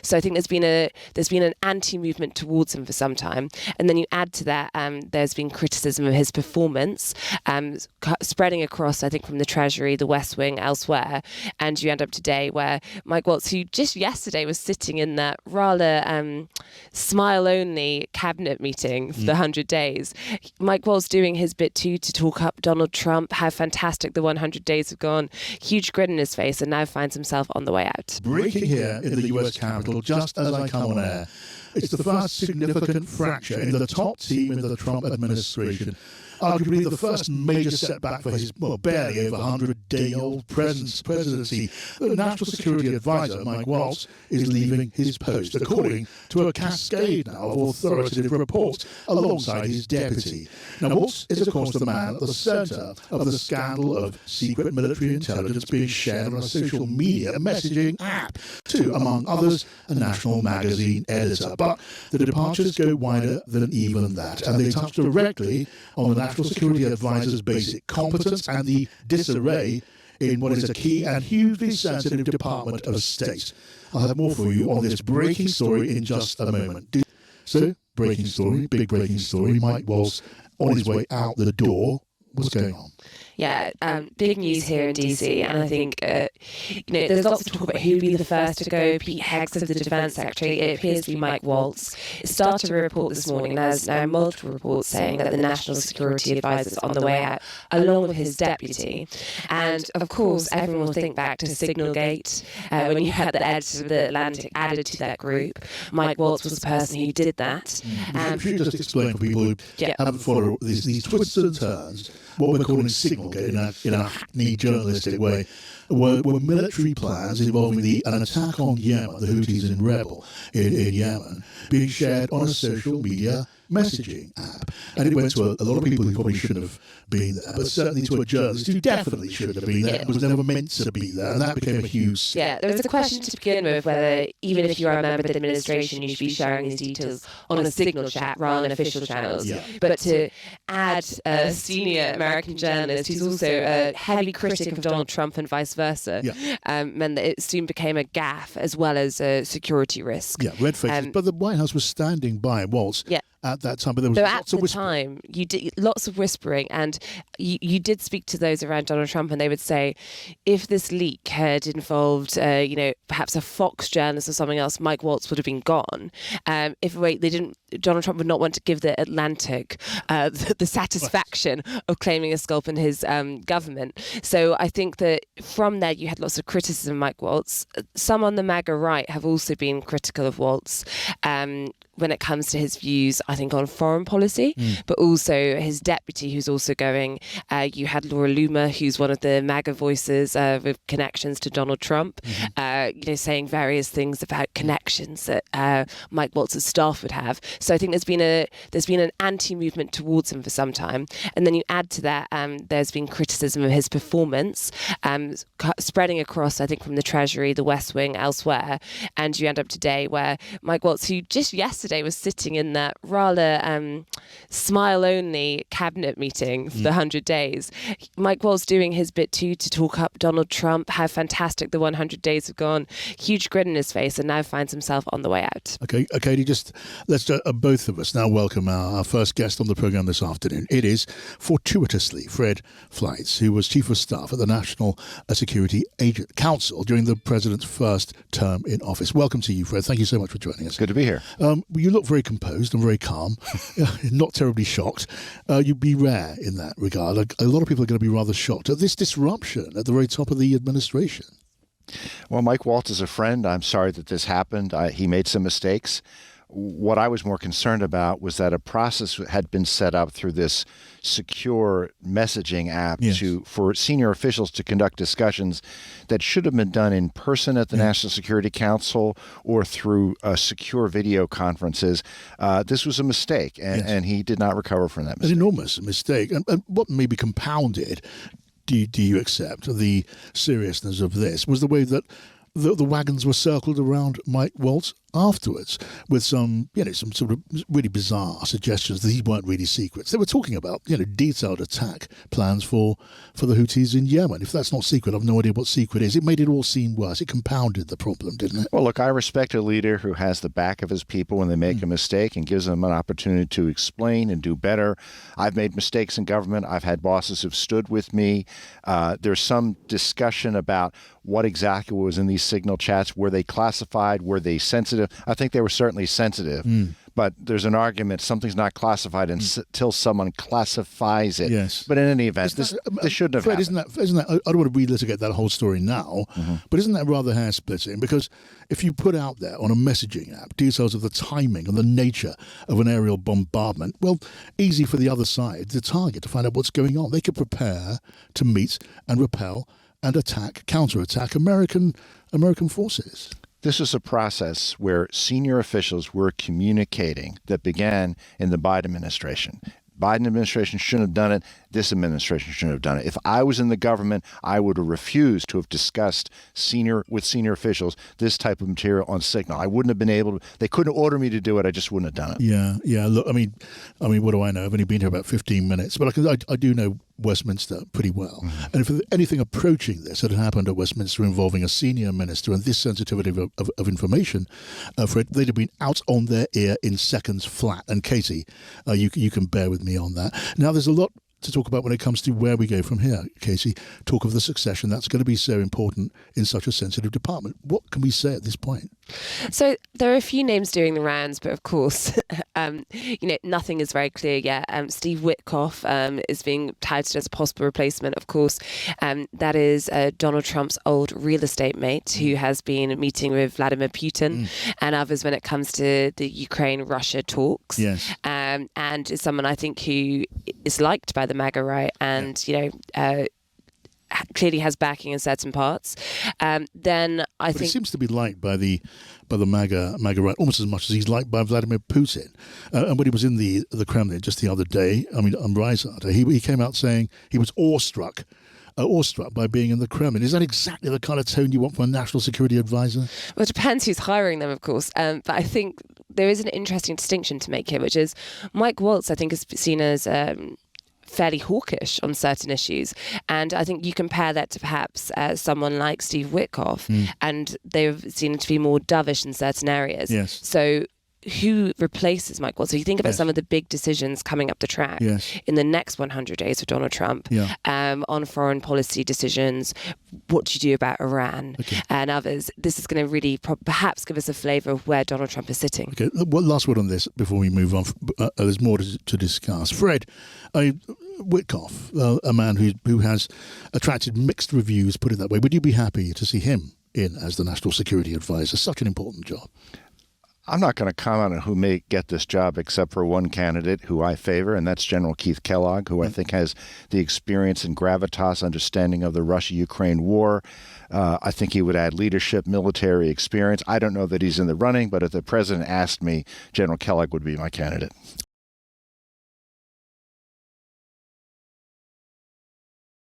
So I think there's been an anti-movement towards him for some time, and then you add to that there's been criticism of his performance spreading across, I think, from the Treasury, the West Wing, elsewhere, and you end up today where Mike Waltz, who just yesterday was sitting in that rather smile-only cabinet meeting for the 100 days, Mike Waltz doing his bit too to talk up Donald Trump, how fantastic the 100 days have gone, huge grin in his face, and now finds himself on the way out. Breaking here in the US Capitol just as I come on air. It's the first significant fracture in the top team in the Trump administration. Arguably the first major setback for his, barely over 100-day-old presidency. The National Security Advisor, Mike Waltz, is leaving his post, according to a cascade now of authoritative reports alongside his deputy. Now, Waltz is, of course, the man at the centre of the scandal of secret military intelligence being shared on a social media messaging app to, among others, a national magazine editor. But the departures go wider than even that, and they touch directly on the National Security Advisor's basic competence and the disarray in what is a key and hugely sensitive Department of State. I'll have more for you on this breaking story in just a moment. So, breaking story, big breaking story. Mike Waltz on his way out the door. What's going on? Yeah, big news here in DC, and I think there's lots of talk about who'd be the first to go. Pete Heggs of the Defence Secretary. It appears to be Mike Waltz. It started a report this morning. There's now multiple reports saying that the National Security Advisor is on the way out, along with his deputy. And of course, everyone will think back to Signalgate when you had the edge of the Atlantic added to that group. Mike Waltz was the person who did that. If you just explain for people who haven't followed these twists and turns, what we're calling Signalgate in a hackneyed journalistic way, were military plans involving an attack on Yemen, the Houthis in rebel in Yemen, being shared on a social media messaging app. And it went to a lot of people who probably shouldn't have been there, but certainly to a journalist who definitely shouldn't have been there, and was never meant to be there, and that became a huge... Yeah, there was a question to begin with whether, even if you are a member of the administration, you should be sharing these details on a Signal chat rather than official channels. Yeah. But to add a senior American journalist who's also a heavy critic of Donald Trump and vice versa, meant that it soon became a gaff as well as a security risk. Yeah, red faces. But the White House was standing by Waltz. At that time, but there was lots of whispering. You did lots of whispering, and you did speak to those around Donald Trump, and they would say, if this leak had involved, perhaps a Fox journalist or something else, Mike Waltz would have been gone. Donald Trump would not want to give the Atlantic the satisfaction of claiming a scalp in his government. So I think that from there you had lots of criticism of Mike Waltz. Some on the MAGA right have also been critical of Waltz. When it comes to his views, I think, on foreign policy, but also his deputy, who's also going. You had Laura Loomer, who's one of the MAGA voices with connections to Donald Trump, saying various things about connections that Mike Waltz's staff would have. So I think there's been an anti-movement towards him for some time, and then you add to that there's been criticism of his performance spreading across, I think, from the Treasury, the West Wing, elsewhere, and you end up today where Mike Waltz, who just yesterday was sitting in that rather smile-only cabinet meeting for the 100 days, Mike Waltz doing his bit too to talk up Donald Trump, how fantastic the 100 days have gone, huge grin in his face, and now finds himself on the way out. Okay, Katie, let's both of us now welcome our first guest on the programme this afternoon. It is, fortuitously, Fred Fleitz, who was Chief of Staff at the National Security Council during the President's first term in office. Welcome to you, Fred. Thank you so much for joining us. Good to be here. You look very composed and very calm, not terribly shocked. You'd be rare in that regard. A lot of people are going to be rather shocked at this disruption at the very top of the administration. Well, Mike Waltz is a friend. I'm sorry that this happened. He made some mistakes. What I was more concerned about was that a process had been set up through this secure messaging app for senior officials to conduct discussions that should have been done in person at the National Security Council or through secure video conferences. This was a mistake, and he did not recover from that mistake. An enormous mistake. And what maybe compounded, do you accept, the seriousness of this was the way that the wagons were circled around Mike Waltz afterwards with some sort of really bizarre suggestions that these weren't really secrets. They were talking about, detailed attack plans for the Houthis in Yemen. If that's not secret, I've no idea what secret is. It made it all seem worse. It compounded the problem, didn't it? Well, look, I respect a leader who has the back of his people when they make a mistake and gives them an opportunity to explain and do better. I've made mistakes in government. I've had bosses who've stood with me. There's some discussion about what exactly was in these signal chats. Were they classified? Were they sensitive? I think they were certainly sensitive. But there's an argument something's not classified until someone classifies it. Yes. But in any event, this shouldn't have Fred, happened. Isn't that? I don't want to relitigate that whole story now, but isn't that rather hair-splitting? Because if you put out there on a messaging app details of the timing and the nature of an aerial bombardment, well, easy for the other side, the target, to find out what's going on. They could prepare to meet and repel and counterattack American forces. This is a process where senior officials were communicating that began in the Biden administration. Biden administration shouldn't have done it. This administration shouldn't have done it. If I was in the government, I would have refused to have discussed with senior officials this type of material on Signal. I wouldn't have been able to. They couldn't order me to do it. I just wouldn't have done it. Yeah. Look, I mean, what do I know? I've only been here about 15 minutes, but I do know Westminster pretty well. And if anything approaching this had happened at Westminster involving a senior minister and this sensitivity of information, Fred, they'd have been out on their ear in seconds flat. And Katie, you can bear with me on that. Now, there's a lot to talk about when it comes to where we go from here, Casey. Talk of the succession. That's going to be so important in such a sensitive department. What can we say at this point? So there are a few names doing the rounds, but of course, nothing is very clear yet. Steve Witkoff is being touted as a possible replacement, of course. That is Donald Trump's old real estate mate who has been meeting with Vladimir Putin and others when it comes to the Ukraine-Russia talks. Yes. And is someone I think who is liked by the MAGA right and, clearly has backing in certain parts. Then I think he seems to be liked by the MAGA right almost as much as he's liked by Vladimir Putin. And when he was in the Kremlin just the other day, on Reisart, he came out saying he was awestruck by being in the Kremlin. Is that exactly the kind of tone you want from a national security advisor? Well, it depends who's hiring them, of course. But I think there is an interesting distinction to make here, which is Mike Waltz, I think, is seen as fairly hawkish on certain issues. And I think you compare that to perhaps someone like Steve Witkoff, and they've seen to be more dovish in certain areas. Yes. So who replaces Mike Waltz? So you think about some of the big decisions coming up the track in the next 100 days for Donald Trump on foreign policy decisions. What do you do about Iran and others? This is going to really perhaps give us a flavour of where Donald Trump is sitting. Okay, one last word on this before we move on. There's more to discuss. Fred, Witkoff, a man who has attracted mixed reviews, put it that way. Would you be happy to see him in as the National Security Advisor? Such an important job. I'm not going to comment on who may get this job except for one candidate who I favor, and that's General Keith Kellogg, who I think has the experience and gravitas understanding of the Russia-Ukraine war. I think he would add leadership, military experience. I don't know that he's in the running, but if the president asked me, General Kellogg would be my candidate.